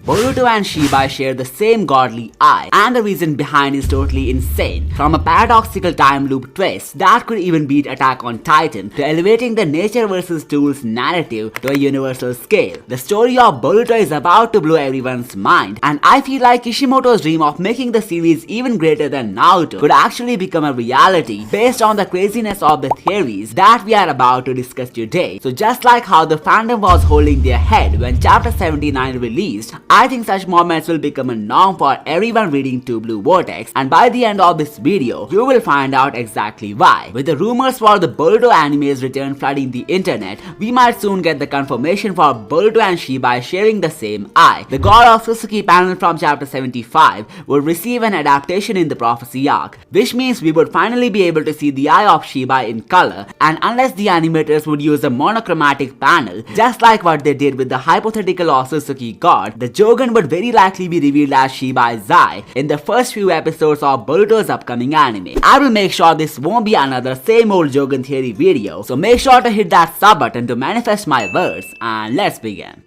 Boruto and Shibai share the same godly eye, and the reason behind is totally insane. From a paradoxical time loop twist that could even beat Attack on Titan, to elevating the nature versus tools narrative to a universal scale. The story of Boruto is about to blow everyone's mind, and I feel like Kishimoto's dream of making the series even greater than Naruto could actually become a reality based on the craziness of the theories that we are about to discuss today. So just like how the fandom was holding their head when chapter 79 released, I think such moments will become a norm for everyone reading Two Blue Vortex, and by the end of this video, you will find out exactly why. With the rumors for the Boruto anime's return flooding the internet, we might soon get the confirmation for Boruto and Shibai sharing the same eye. The God of Otsutsuki panel from chapter 75 would receive an adaptation in the prophecy arc, which means we would finally be able to see the eye of Shibai in color, and unless the animators would use a monochromatic panel, just like what they did with the hypothetical Otsutsuki god, the Jogun would very likely be revealed as Shibai's eye in the first few episodes of Boruto's upcoming anime. I will make sure this won't be another same old Jogun theory video, so make sure to hit that sub button to manifest my words, and let's begin.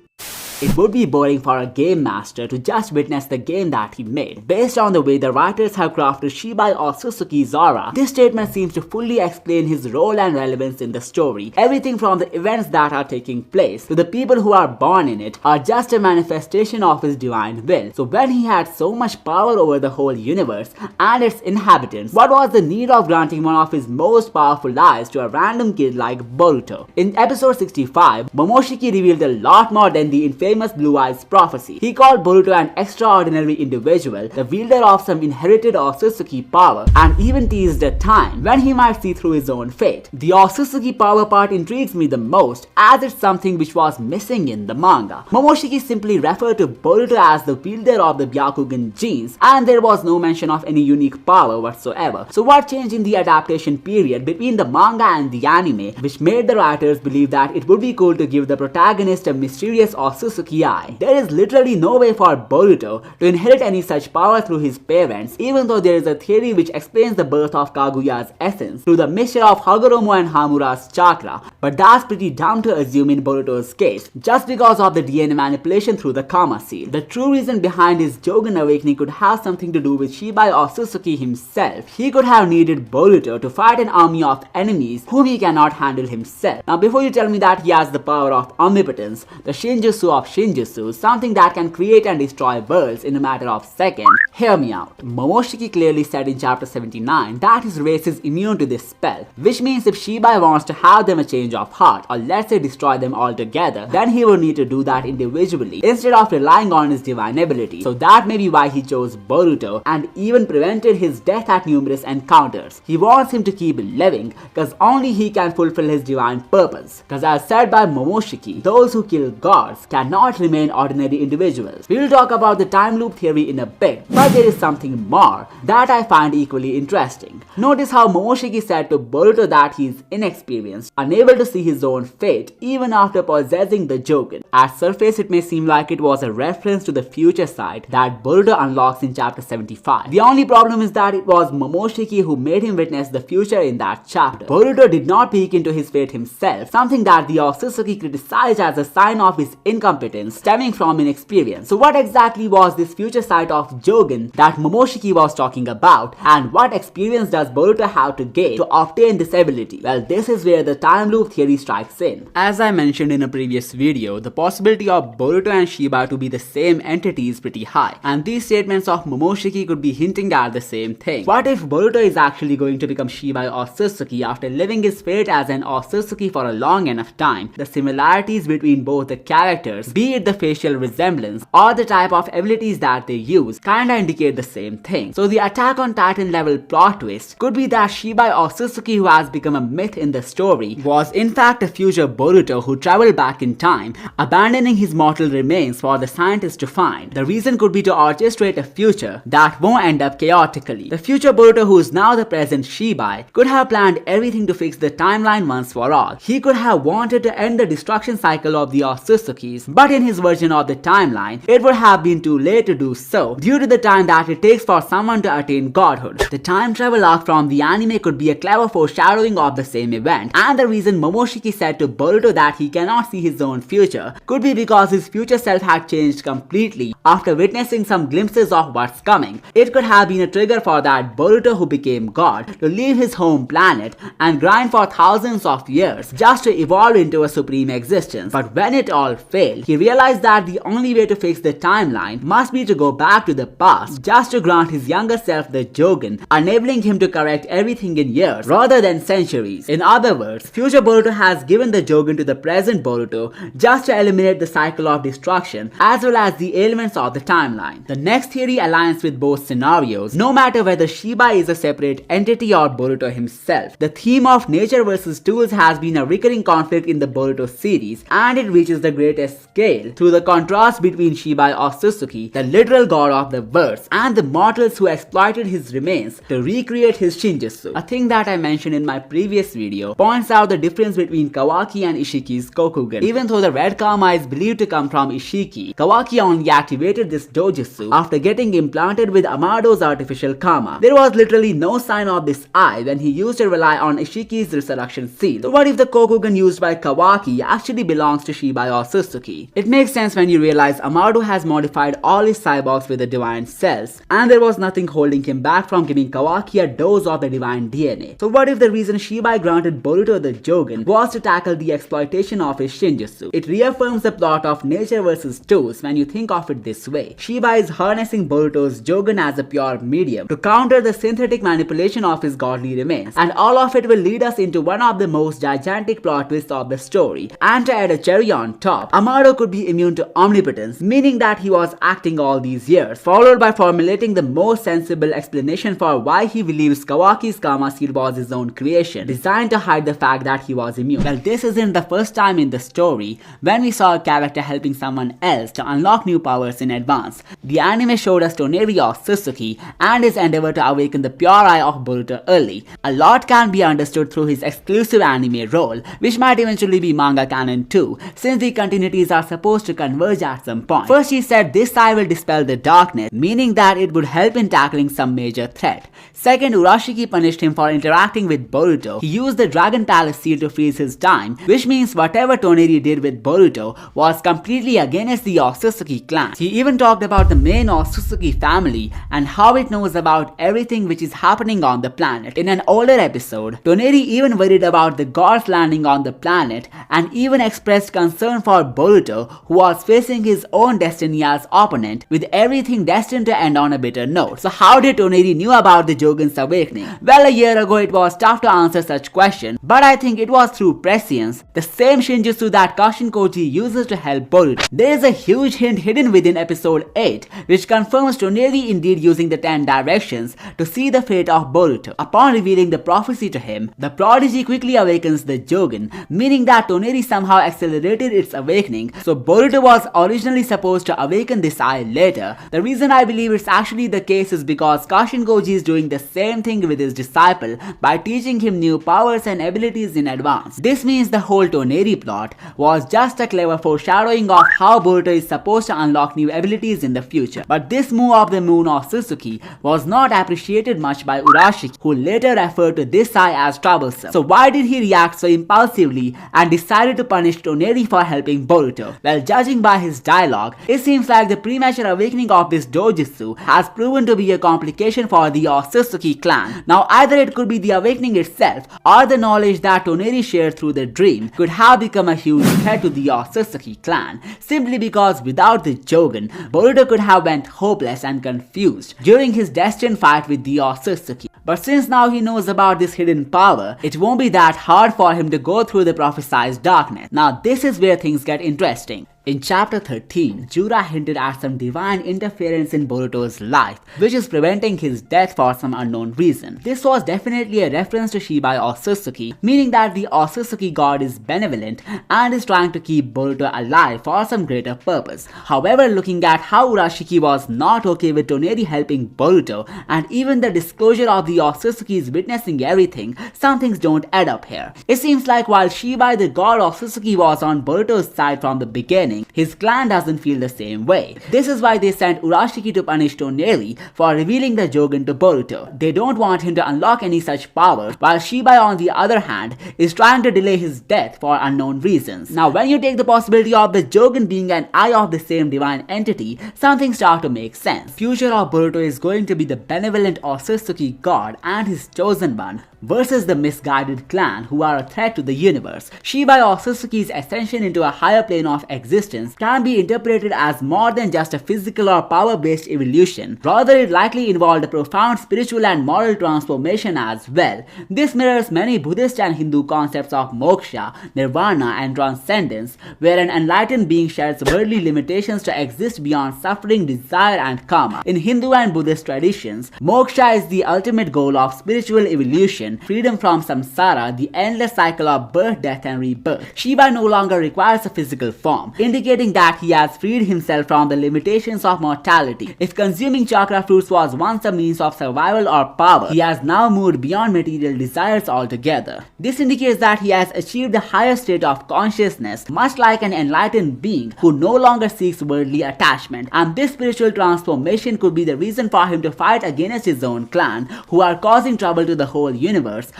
It would be boring for a game master to just witness the game that he made. Based on the way the writers have crafted Shibai Otsutsuki's aura, this statement seems to fully explain his role and relevance in the story. Everything from the events that are taking place to the people who are born in it are just a manifestation of his divine will. So when he had so much power over the whole universe and its inhabitants, what was the need of granting one of his most powerful eyes to a random kid like Boruto? In episode 65, Momoshiki revealed a lot more than the famous Blue Eyes prophecy. He called Boruto an extraordinary individual, the wielder of some inherited Otsutsuki power, and even teased a time when he might see through his own fate. The Otsutsuki power part intrigues me the most, as it's something which was missing in the manga. Momoshiki simply referred to Boruto as the wielder of the Byakugan genes, and there was no mention of any unique power whatsoever. So what changed in the adaptation period between the manga and the anime, which made the writers believe that it would be cool to give the protagonist a mysterious Otsutsuki eye? There is literally no way for Boruto to inherit any such power through his parents, even though there is a theory which explains the birth of Kaguya's essence through the mixture of Hagoromo and Hamura's chakra, but that's pretty dumb to assume in Boruto's case, just because of the DNA manipulation through the Karma seal. The true reason behind his Jogun awakening could have something to do with Shibai Otsutsuki himself. He could have needed Boruto to fight an army of enemies whom he cannot handle himself. Now before you tell me that he has the power of omnipotence, the Shinjutsu of Shinjutsu, something that can create and destroy worlds in a matter of seconds, hear me out. Momoshiki clearly said in chapter 79 that his race is immune to this spell, which means if Shibai wants to have them a change of heart, or let's say destroy them altogether, then he will need to do that individually instead of relying on his divine ability. So that may be why he chose Boruto and even prevented his death at numerous encounters. He wants him to keep living because only he can fulfill his divine purpose. Because as said by Momoshiki, those who kill gods cannot remain ordinary individuals. We will talk about the time loop theory in a bit, but there is something more that I find equally interesting. Notice how Momoshiki said to Boruto that he is inexperienced, unable to see his own fate even after possessing the Jogun. At surface it may seem like it was a reference to the future sight that Boruto unlocks in chapter 75. The only problem is that it was Momoshiki who made him witness the future in that chapter. Boruto did not peek into his fate himself, something that the Otsutsuki criticized as a sign of his incompetence stemming from inexperience. So what exactly was this future sight of Jogun that Momoshiki was talking about, and what experience does Boruto have to gain to obtain this ability? Well, this is where the time loop theory strikes in. As I mentioned in a previous video, the possibility of Boruto and Shibai to be the same entity is pretty high, and these statements of Momoshiki could be hinting at the same thing. What if Boruto is actually going to become Shibai Otsutsuki after living his fate as an Otsutsuki for a long enough time? The similarities between both the characters, be it the facial resemblance or the type of abilities that they use, kinda indicate the same thing. So the Attack on Titan level plot twist could be that Shibai Otsutsuki, who has become a myth in the story, was in fact a future Boruto who traveled back in time, abandoning his mortal remains for the scientists to find. The reason could be to orchestrate a future that won't end up chaotically. The future Boruto, who is now the present Shibai, could have planned everything to fix the timeline once for all. He could have wanted to end the destruction cycle of the Otsutsukis, but in his version of the timeline, it would have been too late to do so due to the time that it takes for someone to attain godhood. The time travel arc from the anime could be a clever foreshadowing of the same event, and the reason Momoshiki said to Boruto that he cannot see his own future could be because his future self had changed completely after witnessing some glimpses of what's coming. It could have been a trigger for that Boruto who became God to leave his home planet and grind for thousands of years just to evolve into a supreme existence. But when it all failed, he realized that the only way to fix the timeline must be to go back to the past just to grant his younger self the Jogun, enabling him to correct everything in years rather than centuries. In other words, future Boruto has given the Jogun to the present Boruto just to eliminate the cycle of destruction as well as the ailments of the timeline. The next theory aligns with both scenarios, no matter whether Shibai is a separate entity or Boruto himself. The theme of nature versus tools has been a recurring conflict in the Boruto series, and it reaches the greatest scale through the contrast between Shibai Otsutsuki, the literal god of the verse, and the mortals who exploited his remains to recreate his Shinjutsu. A thing that I mentioned in my previous video points out the difference between Kawaki and Ishiki's Kokugan. Even though the red karma is believed to come from Ishiki, Kawaki only activated this dojutsu after getting implanted with Amado's artificial karma. There was literally no sign of this eye when he used to rely on Ishiki's resurrection seal. So what if the Kokugan used by Kawaki actually belongs to Shibai Otsutsuki? It makes sense when you realize Amado has modified all his cyborgs with the divine cells, and there was nothing holding him back from giving Kawaki a dose of the divine DNA. So what if the reason Shibai granted Boruto the Jogun was to tackle the exploitation of his Shinjutsu? It reaffirms the plot of nature versus tools when you think of it this way. Shibai is harnessing Boruto's Jogun as a pure medium to counter the synthetic manipulation of his godly remains, and all of it will lead us into one of the most gigantic plot twists of the story. And to add a cherry on top, Amado could be immune to omnipotence, meaning that he was acting all these years, followed by formulating the most sensible explanation for why he believes Kawaki's karma seal was his own creation, designed to hide the fact that he was immune. Well, this isn't the first time in the story when we saw a character helping someone else to unlock new powers in advance. The anime showed us Toneri Otsutsuki and his endeavor to awaken the pure eye of Boruto early. A lot can be understood through his exclusive anime role, which might eventually be manga canon too, since the continuities are supposed to converge at some point. First, he said this eye will dispel the darkness, meaning that it would help in tackling some major threat. Second, Urashiki punished him for interacting with Boruto. He used the Dragon Palace seal to freeze his time, which means whatever Toneri did with Boruto was completely against the Otsutsuki clan. He even talked about the main Otsutsuki family and how it knows about everything which is happening on the planet. In an older episode, Toneri even worried about the gods landing on the planet and even expressed concern for Boruto, who was facing his own destiny as opponent, with everything destined to end on a bitter note. So how did Toneri knew about the Jogun's awakening? Well, a year ago it was tough to answer such question, but I think it was through prescience, the same Shinjutsu that Kashin Koji uses to help Boruto. There is a huge hint hidden within episode 8, which confirms Toneri indeed using the 10 directions to see the fate of Boruto. Upon revealing the prophecy to him, the prodigy quickly awakens the Jogun, meaning that Toneri somehow accelerated its awakening, so Boruto was originally supposed to awaken this eye later. The reason I believe it's actually the case is because Kashin Koji is doing the same thing with his disciple by teaching him new powers and abilities in advance. This means the whole Toneri plot was just a clever foreshadowing of how Boruto is supposed to unlock new abilities in the future. But this move of the moon Otsutsuki was not appreciated much by Urashiki, who later referred to this eye as troublesome. So why did he react so impulsively and decided to punish Toneri for helping Boruto? Well, judging by his dialogue, it seems like the premature awakening of this dojutsu has proven to be a complication for the Otsutsuki clan. Now either it could be the awakening itself or the knowledge that Toneri shared through the dream could have become a huge threat to the Otsutsuki clan, simply because without the Jogun, Boruto could have went hopeless and confused during his destined fight with the Otsutsuki. But since now he knows about this hidden power, it won't be that hard for him to go through the prophesied darkness. Now this is where things get interesting. In chapter 13, Jura hinted at some divine interference in Boruto's life, which is preventing his death for some unknown reason. This was definitely a reference to Shibai Otsutsuki, meaning that the Otsutsuki god is benevolent and is trying to keep Boruto alive for some greater purpose. However, looking at how Urashiki was not okay with Toneri helping Boruto, and even the disclosure of the the Otsutsuki is witnessing everything, some things don't add up here. It seems like while Shibai the god Otsutsuki was on Boruto's side from the beginning, his clan doesn't feel the same way. This is why they sent Urashiki to punish Toneri for revealing the Jogun to Boruto. They don't want him to unlock any such powers, while Shibai on the other hand is trying to delay his death for unknown reasons. Now when you take the possibility of the Jogun being an eye of the same divine entity, some things start to make sense. Future of Boruto is going to be the benevolent Otsutsuki god and his chosen one versus the misguided clan who are a threat to the universe. Shibai Otsutsuki's ascension into a higher plane of existence can be interpreted as more than just a physical or power-based evolution. Rather, it likely involved a profound spiritual and moral transformation as well. This mirrors many Buddhist and Hindu concepts of moksha, nirvana, and transcendence, where an enlightened being sheds worldly limitations to exist beyond suffering, desire, and karma. In Hindu and Buddhist traditions, moksha is the ultimate goal of spiritual evolution, freedom from samsara, the endless cycle of birth, death, and rebirth. Shibai no longer requires a physical form, indicating that he has freed himself from the limitations of mortality. If consuming chakra fruits was once a means of survival or power, he has now moved beyond material desires altogether. This indicates that he has achieved a higher state of consciousness, much like an enlightened being who no longer seeks worldly attachment, and this spiritual transformation could be the reason for him to fight against his own clan, who are causing trouble to the whole universe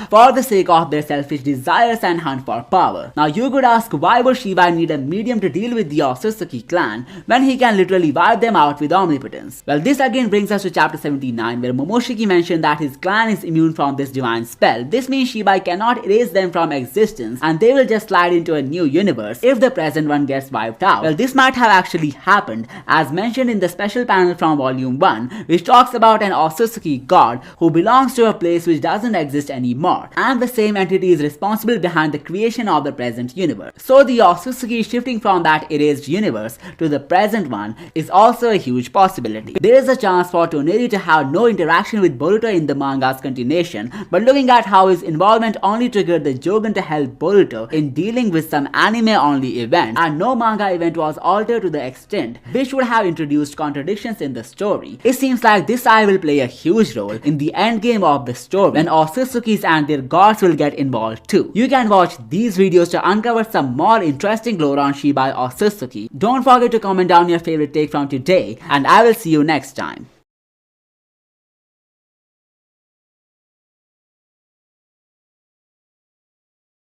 for the sake of their selfish desires and hunt for power. Now you could ask, why would Shibai need a medium to deal with the Otsutsuki clan when he can literally wipe them out with omnipotence? Well, this again brings us to chapter 79, where Momoshiki mentioned that his clan is immune from this divine spell. This means Shibai cannot erase them from existence and they will just slide into a new universe if the present one gets wiped out. Well, this might have actually happened, as mentioned in the special panel from volume 1, which talks about an Otsutsuki god who belongs to a place which doesn't exist anymore, and the same entity is responsible behind the creation of the present universe. So the Otsutsuki shifting from that erased universe to the present one is also a huge possibility. There is a chance for Toneri to have no interaction with Boruto in the manga's continuation, but looking at how his involvement only triggered the Jogun to help Boruto in dealing with some anime-only event, and no manga event was altered to the extent which would have introduced contradictions in the story, it seems like this eye will play a huge role in the endgame of the story when Otsutsukis and their gods will get involved too. You can watch these videos to uncover some more interesting lore on Shibai Otsutsuki. Don't forget to comment down your favorite take from today, and I will see you next time.